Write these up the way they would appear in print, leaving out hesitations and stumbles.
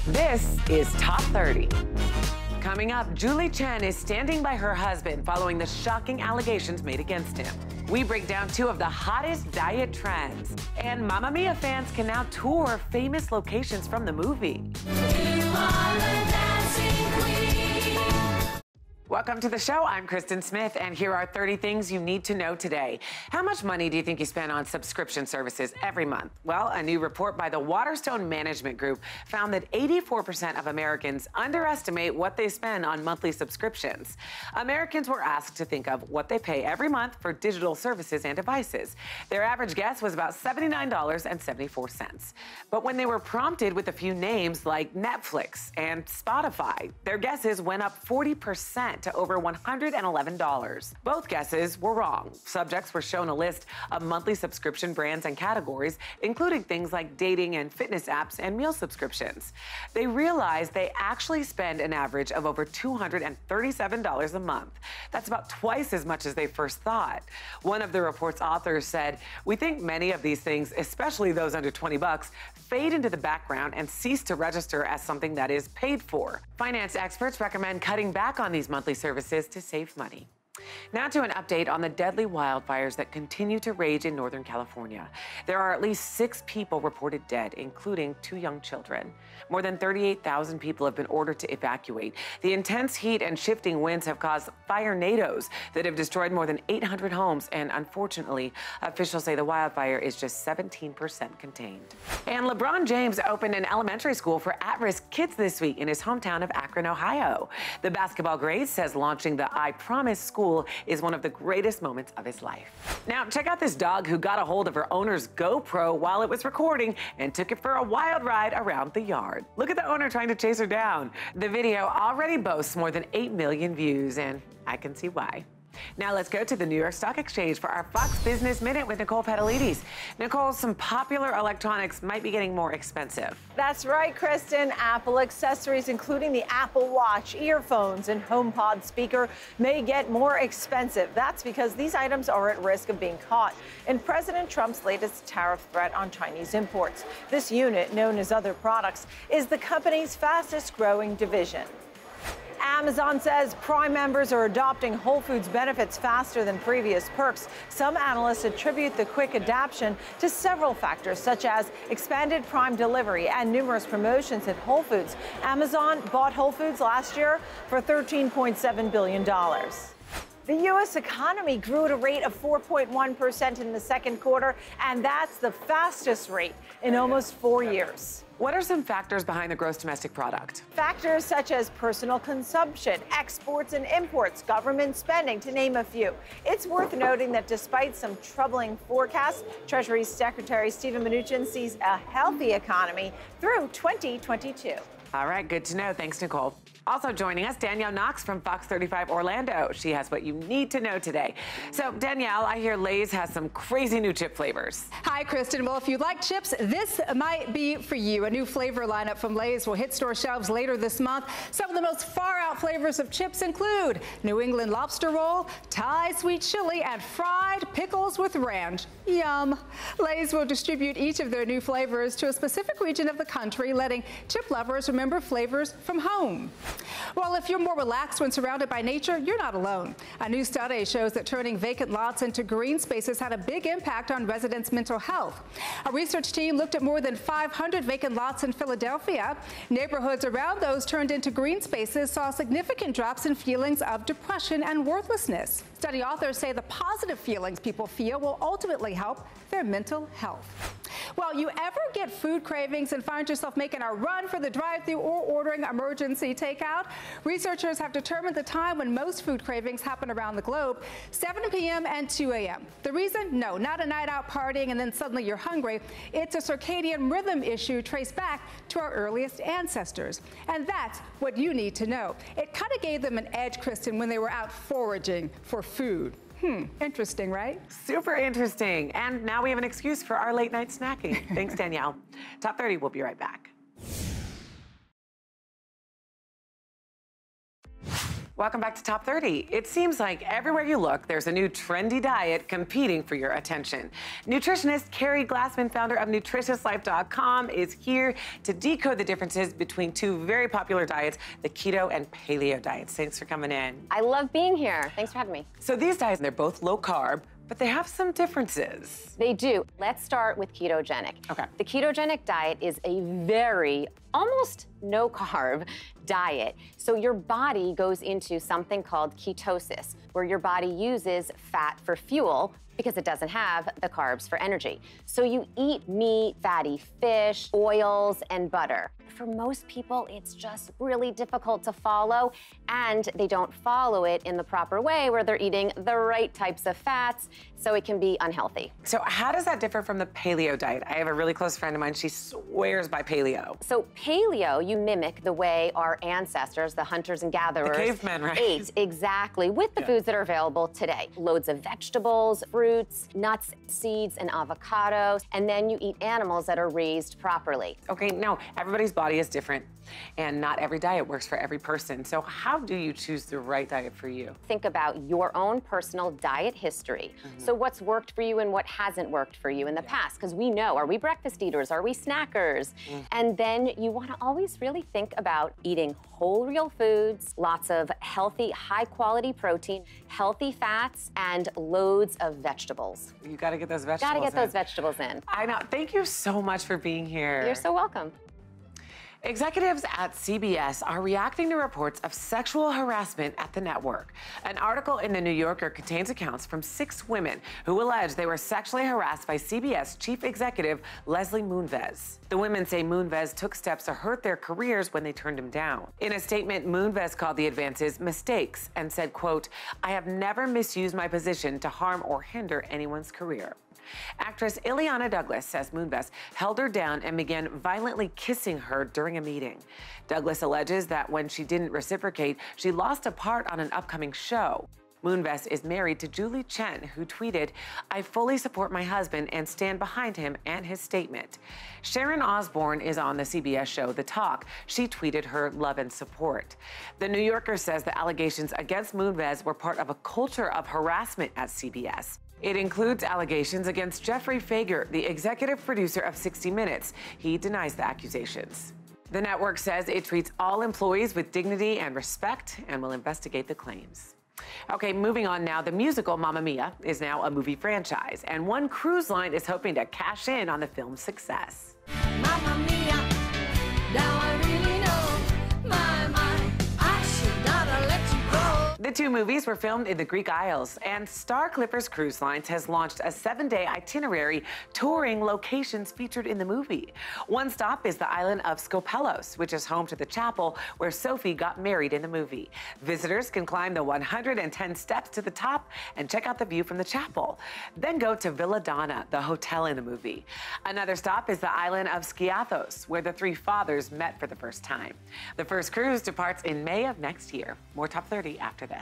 This is Top 30. Coming up, Julie Chen is standing by her husband following the shocking allegations made against him. We break down two of the hottest diet trends. And Mamma Mia fans can now tour famous locations from the movie. Welcome to the show. I'm Kristen Smith, and here are 30 things you need to know today. How much money do you think you spend on subscription services every month? Well, a new report by the Waterstone Management Group found that 84% of Americans underestimate what they spend on monthly subscriptions. Americans were asked to think of what they pay every month for digital services and devices. Their average guess was about $79.74. But when they were prompted with a few names like Netflix and Spotify, their guesses went up 40% to over $111. Both guesses were wrong. Subjects were shown a list of monthly subscription brands and categories, including things like dating and fitness apps and meal subscriptions. They realized they actually spend an average of over $237 a month. That's about twice as much as they first thought. One of the report's authors said, "We think many of these things, especially those under $20, fade into the background and cease to register as something that is paid for." Finance experts recommend cutting back on these monthly services to save money. Now to an update on the deadly wildfires that continue to rage in Northern California. There are at least 6 people reported dead, including 2 young children. More than 38,000 people have been ordered to evacuate. The intense heat and shifting winds have caused firenadoes that have destroyed more than 800 homes, and unfortunately, officials say the wildfire is just 17% contained. And LeBron James opened an elementary school for at-risk kids this week in his hometown of Akron, Ohio. The basketball great says launching the I Promise school is one of the greatest moments of his life. Now, check out this dog who got a hold of her owner's GoPro while it was recording and took it for a wild ride around the yard. Look at the owner trying to chase her down. The video already boasts more than 8 million views, and I can see why. Now let's go to the New York Stock Exchange for our Fox Business Minute with Nicole Petalides. Nicole, some popular electronics might be getting more expensive. That's right, Kristen. Apple accessories, including the Apple Watch, earphones, and HomePod speaker, may get more expensive. That's because these items are at risk of being caught in President Trump's latest tariff threat on Chinese imports. This unit, known as Other Products, is the company's fastest growing division. Amazon says Prime members are adopting Whole Foods benefits faster than previous perks. Some analysts attribute the quick adoption to several factors, such as expanded Prime delivery and numerous promotions at Whole Foods. Amazon bought Whole Foods last year for $13.7 billion. The U.S. economy grew at a rate of 4.1% in the second quarter, and that's the fastest rate in almost 4 years. What are some factors behind the gross domestic product? Factors such as personal consumption, exports and imports, government spending, to name a few. It's worth noting that despite some troubling forecasts, Treasury Secretary Steven Mnuchin sees a healthy economy through 2022. All right, good to know. Thanks, Nicole. Also joining us, Danielle Knox from Fox 35 Orlando. She has what you need to know today. So, Danielle, I hear Lay's has some crazy new chip flavors. Hi, Kristen. Well, if you like chips, this might be for you. A new flavor lineup from Lay's will hit store shelves later this month. Some of the most far-out flavors of chips include New England lobster roll, Thai sweet chili, and fried pickles with ranch. Yum. Lay's will distribute each of their new flavors to a specific region of the country, letting chip lovers remember flavors from home. Well, if you're more relaxed when surrounded by nature, you're not alone. A new study shows that turning vacant lots into green spaces had a big impact on residents' mental health. A research team looked at more than 500 vacant lots in Philadelphia. Neighborhoods around those turned into green spaces saw significant drops in feelings of depression and worthlessness. Study authors say the positive feelings people feel will ultimately help their mental health. Well, you ever get food cravings and find yourself making a run for the drive-thru or ordering emergency takeout? Researchers have determined the time when most food cravings happen around the globe, 7 p.m. and 2 a.m. The reason? No, not a night out partying and then suddenly you're hungry. It's a circadian rhythm issue traced back to our earliest ancestors. And that's what you need to know. It kind of gave them an edge, Kristen, when they were out foraging for food. Interesting, right? Super interesting. And now we have an excuse for our late night snacking. Thanks, Danielle. Top 30, we'll be right back. Welcome back to Top 30. It seems like everywhere you look, there's a new trendy diet competing for your attention. Nutritionist Keri Glassman, founder of nutritiouslife.com, is here to decode the differences between two very popular diets, the keto and paleo diets. Thanks for coming in. I love being here. Thanks for having me. So these diets, they're both low carb, but they have some differences. They do. Let's start with ketogenic. Okay. The ketogenic diet is a very, almost no carb diet. So your body goes into something called ketosis, where your body uses fat for fuel because it doesn't have the carbs for energy. So you eat meat, fatty fish, oils, and butter. For most people, it's just really difficult to follow, and they don't follow it in the proper way where they're eating the right types of fats, so it can be unhealthy. So how does that differ from the paleo diet? I have a really close friend of mine, she swears by paleo. So paleo, you mimic the way our ancestors, the hunters and gatherers, the cavemen, right? ate, exactly, with the foods that are available today. Loads of vegetables, fruits, nuts, seeds, and avocados, and then you eat animals that are raised properly. Okay, now everybody's body is different, and not every diet works for every person. So how do you choose the right diet for you? Think about your own personal diet history. So what's worked for you and what hasn't worked for you in the past? Because we know, are we breakfast eaters? Are we snackers? And then you want to always really think about eating whole, real foods, lots of healthy, high-quality protein, healthy fats, and loads of vegetables. You got to get those vegetables Got to get those vegetables in. I know. Thank you so much for being here. You're so welcome. Executives at CBS are reacting to reports of sexual harassment at the network. An article in The New Yorker contains accounts from 6 women who allege they were sexually harassed by CBS chief executive Leslie Moonves. The women say Moonves took steps to hurt their careers when they turned him down. In a statement, Moonves called the advances mistakes and said, quote, "I have never misused my position to harm or hinder anyone's career." Actress Ileana Douglas says Moonves held her down and began violently kissing her during a meeting. Douglas alleges that when she didn't reciprocate, she lost a part on an upcoming show. Moonves is married to Julie Chen, who tweeted, "I fully support my husband and stand behind him and his statement." Sharon Osbourne is on the CBS show The Talk. She tweeted her love and support. The New Yorker says the allegations against Moonves were part of a culture of harassment at CBS. It includes allegations against Jeffrey Fager, the executive producer of 60 Minutes. He denies the accusations. The network says it treats all employees with dignity and respect and will investigate the claims. Okay, moving on now. The musical Mamma Mia is now a movie franchise, and one cruise line is hoping to cash in on the film's success. Mamma Mia, now I really know my mind. I should not have let you go. The 2 movies were filmed in the Greek Isles, and Star Clippers Cruise Lines has launched a 7-day itinerary touring locations featured in the movie. One stop is the island of Skopelos, which is home to the chapel where Sophie got married in the movie. Visitors can climb the 110 steps to the top and check out the view from the chapel. Then go to Villa Donna, the hotel in the movie. Another stop is the island of Skiathos, where the 3 fathers met for the first time. The first cruise departs in May of next year. More Top 30 after this.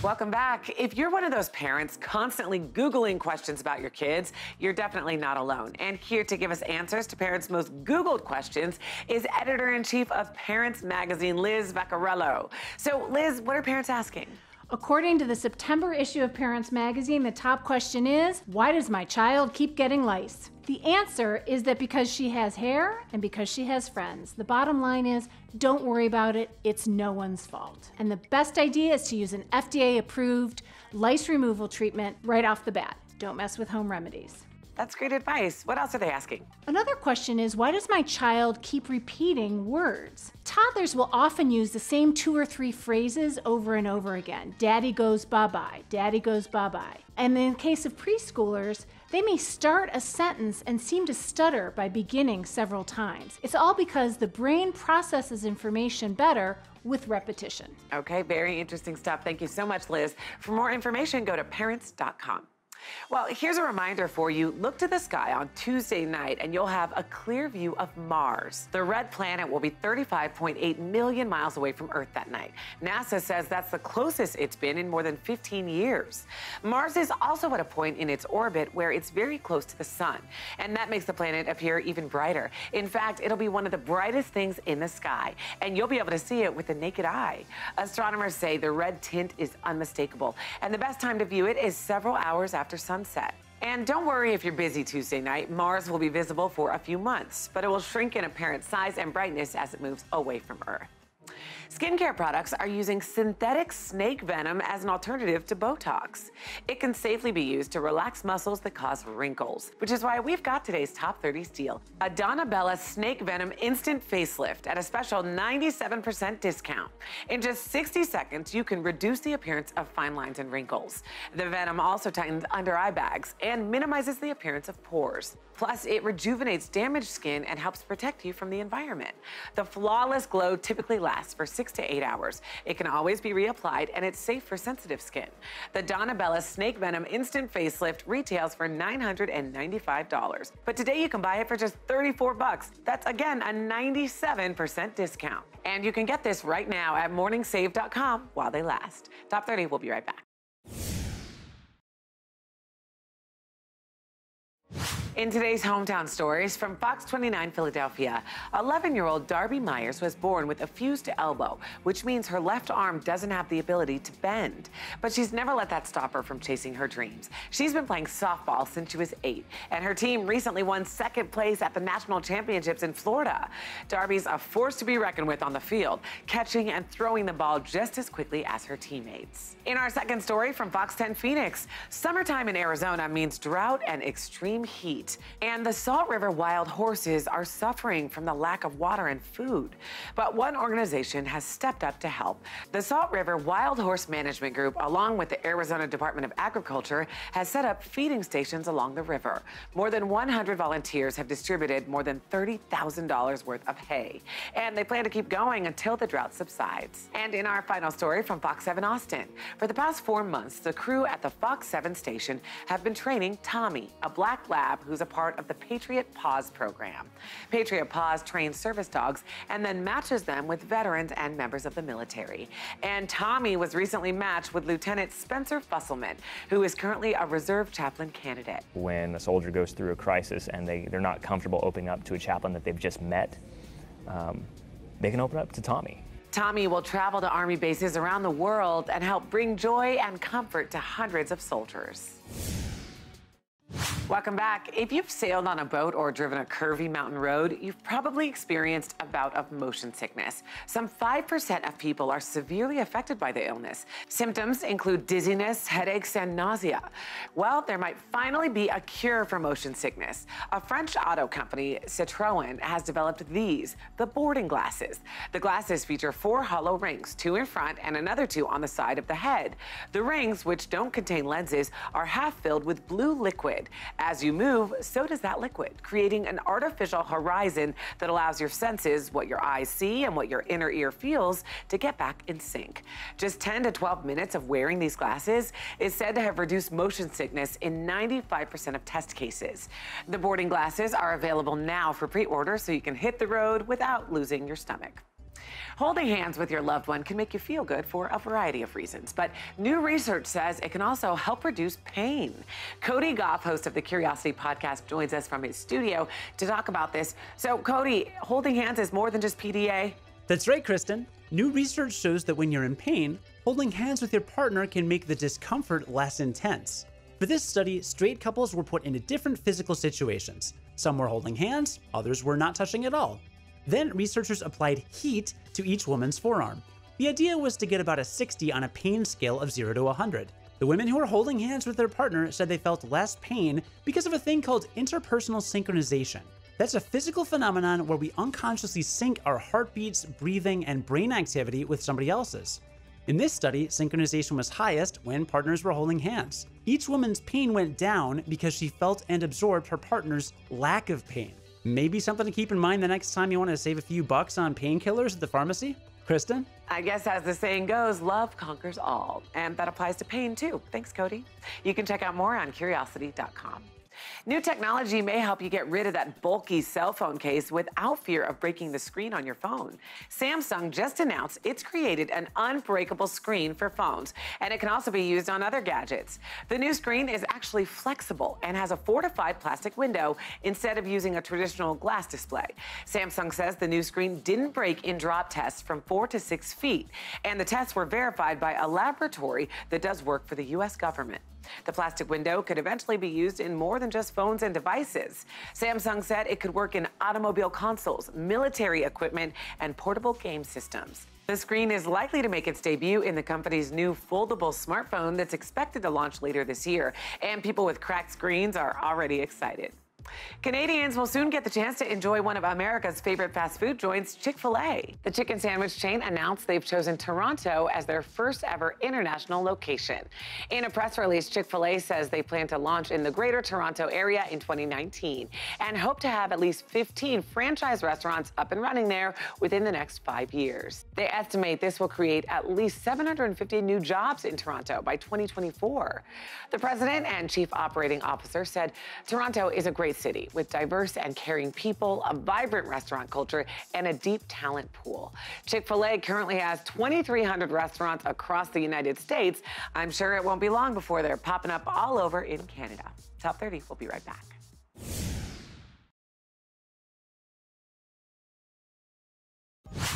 Welcome back. If you're one of those parents constantly Googling questions about your kids, you're definitely not alone. And here to give us answers to parents' most Googled questions is editor-in-chief of Parents Magazine, Liz Vaccarello. So, Liz, what are parents asking? According to the September issue of Parents Magazine, the top question is, why does my child keep getting lice? The answer is that because she has hair and because she has friends. The bottom line is, don't worry about it, it's no one's fault. And the best idea is to use an FDA-approved lice removal treatment right off the bat. Don't mess with home remedies. That's great advice. What else are they asking? Another question is, why does my child keep repeating words? Toddlers will often use the same 2 or 3 phrases over and over again. Daddy goes bye-bye, daddy goes bye-bye. And in the case of preschoolers, they may start a sentence and seem to stutter by beginning several times. It's all because the brain processes information better with repetition. Okay, very interesting stuff. Thank you so much, Liz. For more information, go to parents.com. Well, here's a reminder for you. Look to the sky on Tuesday night and you'll have a clear view of Mars. The red planet will be 35.8 million miles away from Earth that night. NASA says that's the closest it's been in more than 15 years. Mars is also at a point in its orbit where it's very close to the sun, and that makes the planet appear even brighter. In fact, it'll be one of the brightest things in the sky, and you'll be able to see it with the naked eye. Astronomers say the red tint is unmistakable, and the best time to view it is several hours after sunset. And don't worry if you're busy Tuesday night. Mars will be visible for a few months, but it will shrink in apparent size and brightness as it moves away from Earth. Skincare products are using synthetic snake venom as an alternative to Botox. It can safely be used to relax muscles that cause wrinkles, which is why we've got today's top 30 steal. A Donabella Snake Venom Instant Facelift at a special 97% discount. In just 60 seconds, you can reduce the appearance of fine lines and wrinkles. The venom also tightens under eye bags and minimizes the appearance of pores. Plus, it rejuvenates damaged skin and helps protect you from the environment. The flawless glow typically lasts for 6 to 8 hours. It can always be reapplied, and it's safe for sensitive skin. The Donabella Snake Venom Instant Facelift retails for $995. But today you can buy it for just $34. That's, again, a 97% discount. And you can get this right now at morningsave.com while they last. Top 30, we'll be right back. In today's hometown stories from Fox 29 Philadelphia, 11-year-old Darby Myers was born with a fused elbow, which means her left arm doesn't have the ability to bend. But she's never let that stop her from chasing her dreams. She's been playing softball since she was 8, and her team recently won second place at the national championships in Florida. Darby's a force to be reckoned with on the field, catching and throwing the ball just as quickly as her teammates. In our second story from Fox 10 Phoenix, summertime in Arizona means drought and extreme heat. And the Salt River wild horses are suffering from the lack of water and food. But one organization has stepped up to help. The Salt River Wild Horse Management Group, along with the Arizona Department of Agriculture, has set up feeding stations along the river. More than 100 volunteers have distributed more than $30,000 worth of hay. And they plan to keep going until the drought subsides. And in our final story from Fox 7 Austin, for the past 4 months, the crew at the Fox 7 station have been training Tommy, a black lab who's a part of the Patriot Paws program. Patriot Paws trains service dogs and then matches them with veterans and members of the military. And Tommy was recently matched with Lieutenant Spencer Fusselman, who is currently a reserve chaplain candidate. When a soldier goes through a crisis and they're not comfortable opening up to a chaplain that they've just met, they can open up to Tommy. Tommy will travel to Army bases around the world and help bring joy and comfort to hundreds of soldiers. Welcome back. If you've sailed on a boat or driven a curvy mountain road, you've probably experienced a bout of motion sickness. Some 5% of people are severely affected by the illness. Symptoms include dizziness, headaches, and nausea. Well, there might finally be a cure for motion sickness. A French auto company, Citroën, has developed these, the boarding glasses. The glasses feature 4 hollow rings, 2 in front and another 2 on the side of the head. The rings, which don't contain lenses, are half filled with blue liquid. As you move, so does that liquid, creating an artificial horizon that allows your senses, what your eyes see and what your inner ear feels, to get back in sync. Just 10 to 12 minutes of wearing these glasses is said to have reduced motion sickness in 95% of test cases. The boarding glasses are available now for pre-order, so you can hit the road without losing your stomach. Holding hands with your loved one can make you feel good for a variety of reasons, but new research says it can also help reduce pain. Cody Goff, host of the Curiosity podcast, joins us from his studio to talk about this. So, Cody, holding hands is more than just PDA? That's right, Kristen. New research shows that when you're in pain, holding hands with your partner can make the discomfort less intense. For this study, straight couples were put into different physical situations. Some were holding hands, others were not touching at all. Then researchers applied heat to each woman's forearm. The idea was to get about a 60 on a pain scale of 0 to 100. The women who were holding hands with their partner said they felt less pain because of a thing called interpersonal synchronization. That's a physical phenomenon where we unconsciously sync our heartbeats, breathing, and brain activity with somebody else's. In this study, synchronization was highest when partners were holding hands. Each woman's pain went down because she felt and absorbed her partner's lack of pain. Maybe something to keep in mind the next time you want to save a few bucks on painkillers at the pharmacy? Kristen? I guess as the saying goes, love conquers all. And that applies to pain too. Thanks, Cody. You can check out more on curiosity.com. New technology may help you get rid of that bulky cell phone case without fear of breaking the screen on your phone. Samsung just announced it's created an unbreakable screen for phones, and it can also be used on other gadgets. The new screen is actually flexible and has a fortified plastic window instead of using a traditional glass display. Samsung says the new screen didn't break in drop tests from 4 to 6 feet, and the tests were verified by a laboratory that does work for the U.S. government. The plastic window could eventually be used in more than just phones and devices. Samsung said it could work in automobile consoles, military equipment, and portable game systems. The screen is likely to make its debut in the company's new foldable smartphone that's expected to launch later this year, and people with cracked screens are already excited. Canadians will soon get the chance to enjoy one of America's favorite fast food joints, Chick-fil-A. The chicken sandwich chain announced they've chosen Toronto as their first ever international location. In a press release, Chick-fil-A says they plan to launch in the Greater Toronto area in 2019 and hope to have at least 15 franchise restaurants up and running there within the next 5 years. They estimate this will create at least 750 new jobs in Toronto by 2024. The president and chief operating officer said Toronto is a great city with diverse and caring people, a vibrant restaurant culture, and a deep talent pool. Chick-fil-A currently has 2,300 restaurants across the United States. I'm sure it won't be long before they're popping up all over in Canada. Top 30, we'll be right back.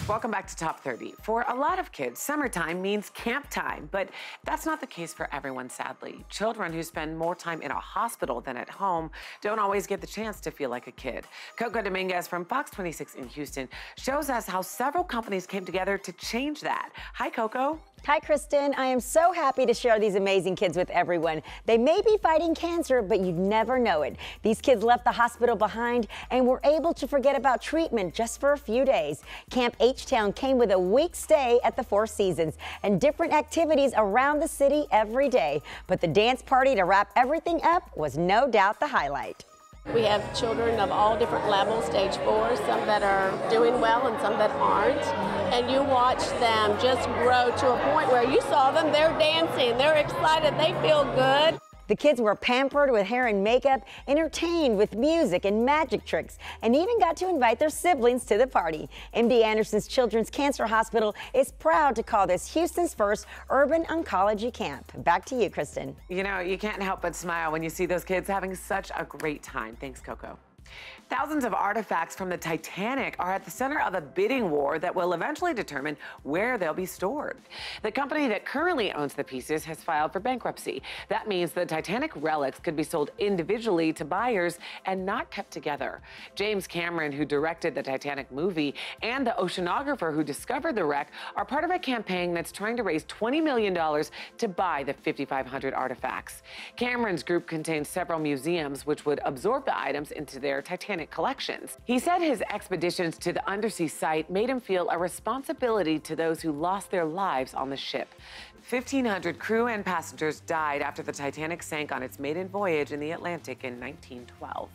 Welcome back to Top 30. For a lot of kids, summertime means camp time, but that's not the case for everyone, sadly. Children who spend more time in a hospital than at home don't always get the chance to feel like a kid. Coco Dominguez from Fox 26 in Houston shows us how several companies came together to change that. Hi, Coco. Hi, Kristen. I am so happy to share these amazing kids with everyone. They may be fighting cancer, but you'd never know it. These kids left the hospital behind and were able to forget about treatment just for a few days. Camp HTown came with a week's stay at the Four Seasons and different activities around the city every day. But the dance party to wrap everything up was no doubt the highlight. We have children of all different levels, stage 4, some that are doing well and some that aren't. And you watch them just grow to a point where you saw them, they're dancing, they're excited, they feel good. The kids were pampered with hair and makeup, entertained with music and magic tricks, and even got to invite their siblings to the party. MD Anderson's Children's Cancer Hospital is proud to call this Houston's first urban oncology camp. Back to you, Kristen. You know, you can't help but smile when you see those kids having such a great time. Thanks, Coco. Thousands of artifacts from the Titanic are at the center of a bidding war that will eventually determine where they'll be stored. The company that currently owns the pieces has filed for bankruptcy. That means the Titanic relics could be sold individually to buyers and not kept together. James Cameron, who directed the Titanic movie, and the oceanographer who discovered the wreck are part of a campaign that's trying to raise $20 million to buy the 5,500 artifacts. Cameron's group contains several museums which would absorb the items into their Titanic collections. He said his expeditions to the undersea site made him feel a responsibility to those who lost their lives on the ship. 1,500 crew and passengers died after the Titanic sank on its maiden voyage in the Atlantic in 1912.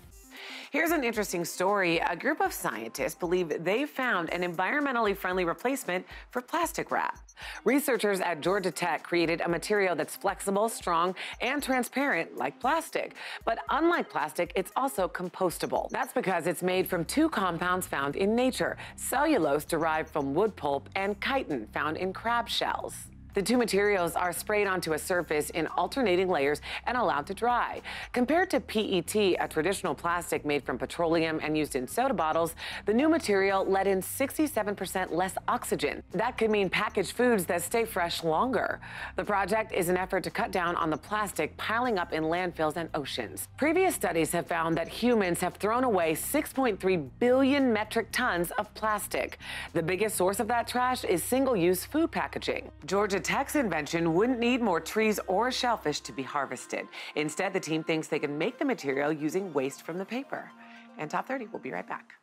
Here's an interesting story. A group of scientists believe they've found an environmentally friendly replacement for plastic wrap. Researchers at Georgia Tech created a material that's flexible, strong, and transparent like plastic. But unlike plastic, it's also compostable. That's because it's made from two compounds found in nature: cellulose derived from wood pulp and chitin found in crab shells. The two materials are sprayed onto a surface in alternating layers and allowed to dry. Compared to PET, a traditional plastic made from petroleum and used in soda bottles, the new material let in 67% less oxygen. That could mean packaged foods that stay fresh longer. The project is an effort to cut down on the plastic piling up in landfills and oceans. Previous studies have found that humans have thrown away 6.3 billion metric tons of plastic. The biggest source of that trash is single-use food packaging. Georgia Tech's invention wouldn't need more trees or shellfish to be harvested. Instead, the team thinks they can make the material using waste from the paper. And Top 30, we'll be right back.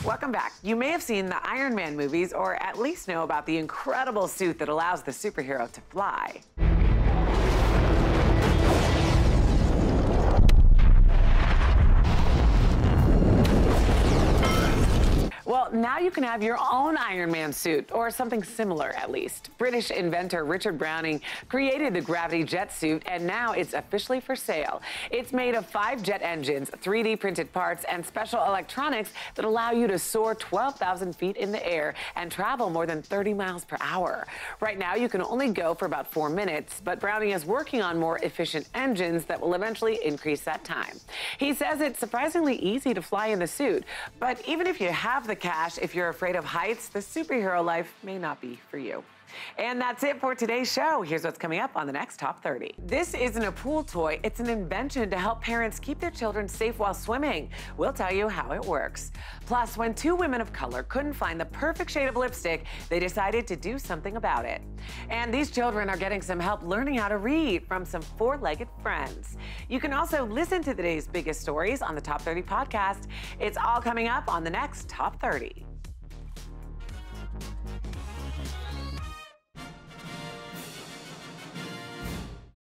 Welcome back. You may have seen the Iron Man movies, or at least know about the incredible suit that allows the superhero to fly. Well, now you can have your own Iron Man suit, or something similar at least. British inventor Richard Browning created the gravity jet suit, and now it's officially for sale. It's made of 5 jet engines, 3D printed parts, and special electronics that allow you to soar 12,000 feet in the air and travel more than 30 miles per hour. Right now, you can only go for about 4 minutes, but Browning is working on more efficient engines that will eventually increase that time. He says it's surprisingly easy to fly in the suit, but even if you have the cash, if you're afraid of heights, the superhero life may not be for you. And that's it for today's show. Here's what's coming up on the next Top 30. This isn't a pool toy. It's an invention to help parents keep their children safe while swimming. We'll tell you how it works. Plus, when 2 women of color couldn't find the perfect shade of lipstick, they decided to do something about it. And these children are getting some help learning how to read from some 4-legged friends. You can also listen to today's biggest stories on the Top 30 podcast. It's all coming up on the next Top 30.